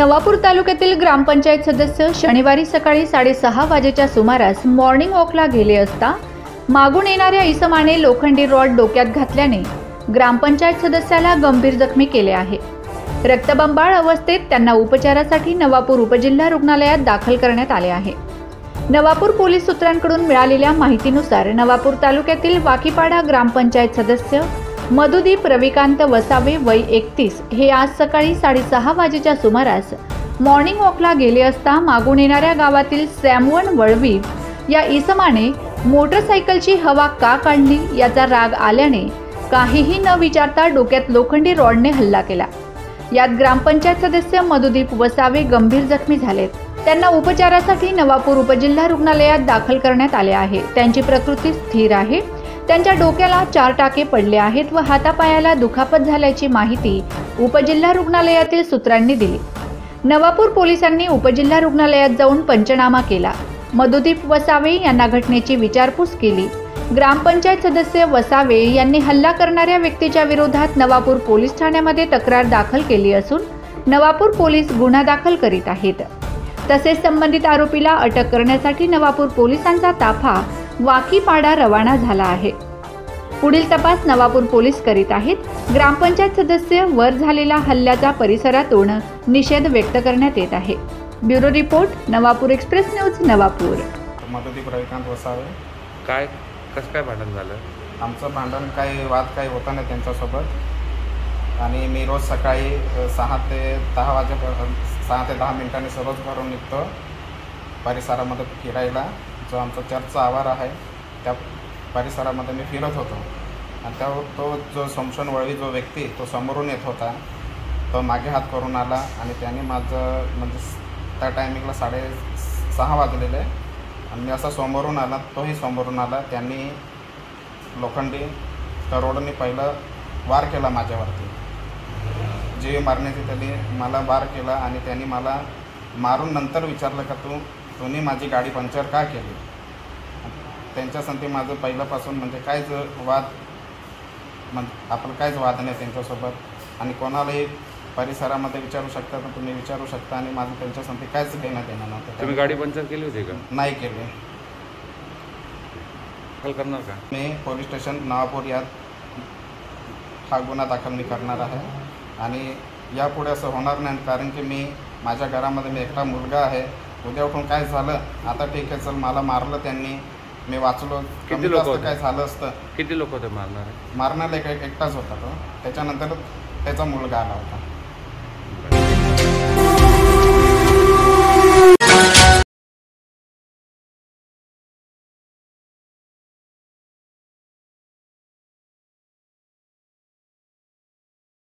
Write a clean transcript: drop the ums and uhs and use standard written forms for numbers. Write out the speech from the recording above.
नवापूर तालुक्यातील ग्रामपंचायत सदस्य शनिवारी सकाळी 6:30 वाजेच्या सुमारास मॉर्निंग वॉकला गेले असता मागून येणाऱ्या इसमाने लोखंडी रॉड डोक्यात घातल्याने ग्रामपंचायत सदस्याला गंभीर जखमी केले आहे। रक्तबंबाळ अवस्थेत त्यांना उपचारासाठी नवापूर उपजिल्हा रुग्णालयात दाखल करण्यात आले आहे। नवापूर पोलीस सूत्रांकडून मिळालेल्या माहितीनुसार नवापूर तालुक्यातील वाकीपाडा ग्रामपंचायत सदस्य मधुदीप रविकांत वसावे वय 31 हे आज सकाळी 6:30 वाजेच्या सुमारास मॉर्निंग वॉकला गेले असता मागून येणाऱ्या गावातील सॅमवन वळवी या इसमाने मोटरसायकलची हवा का काढली याचा राग आल्याने काहीही न विचारता डोक्यात लोखंडी रॉडने हल्ला केला। यात ग्रामपंचायत सदस्य मधुदीप वसावे गंभीर जखमी झालेत। त्यांना उपचारासाठी नवापूर उपजिल्हा रुग्णालयात दाखल करण्यात आले आहे। त्यांची प्रकृती स्थिर आहे। त्यांच्या डोक्याला 4 टाके पडले आहेत व हातापायाला दुखापत झाल्याची माहिती उपजिल्हा रुग्णालयातील सूत्रांनी दिली। नवापूर पोलिसांनी उपजिल्हा रुग्णालयात जाऊन पंचनामा केला। मधुदीप वसावे यांना घटनेची विचारपूस केली। ग्रामपंचायत सदस्य वसावे यांनी हल्ला करणाऱ्या व्यक्तीच्या विरोधात नवापूर पोलीस ठाण्यामध्ये तक्रार दाखल केली असून नवापूर पोलीस गुन्हा दाखल करीत आहेत। तसेच संबंधित आरोपीला अटक करण्यासाठी नवापूर पोलिसांचा ताफा वाकीपाडा रवाना झाला आहे। पुढील तपास नवापूर पोलीस करीत आहेत। ग्रामपंचायत सदस्य वर झालेल्या हल्ल्याचा परिसरातून निषेध व्यक्त करण्यात येत आहे। Bureau report Navapur express news Navapur. Madhudeep Ravikant Vasave. कसं काय भांडण झालं? आमचं भांडण काही होतं नाही त्यांच्यासोबत आणि मी रोज सकाळी 6 ते 10 मिनिटांनी रोज भरून निघतो परिसरामध्ये फिरायला। जो आमचा चर्चचा आवार आहे त्या परिसरामध्ये मी फिरत होतो आणि तो जो समशन वळवी जो व्यक्ती तो समोरून येत होता तो मागे हात करून आला आणि त्याने माझं म्हणजे त्या टायमिंगला 6:30 वाजलेले आणि मी असा समोरून आला तोही समोरून आला। त्यांनी लोखंडी करोडने पहिलं वार केला माझ्यावरती, जीव मारण्याची त्यांनी मला वार केला आणि त्यांनी मला मारून नंतर विचारलं का तुम्ही माझी गाडी पंक्चर का केली। त्यांच्यासाठी माझं पहिल्यापासून म्हणजे काहीच वाद नाही त्यांच्यासोबत आणि कोणालाही परिसरामध्ये विचारू शकता तर तुम्ही विचारू शकता आणि माझं त्यांच्यासाठी काहीच देणं नव्हतं। तुम्ही गाडी पंक्चर केली होती का? नाही केली। दाखल करणार का? मी पोलीस स्टेशन नवापूर यात हा गुन्हा दाखल मी करणार आहे आणि यापुढे असं होणार नाही कारण की मी माझ्या घरामध्ये मी एकटा मुलगा आहे। उद्या उठून काय झालं आता ठीक आहे चल मला मारलं त्यांनी मी वाचलो किती लोक काय झालं असतं। किती लोक होते मारणारा एकटाच होता तो, त्याच्यानंतर त्याचा मुलगा आला होता।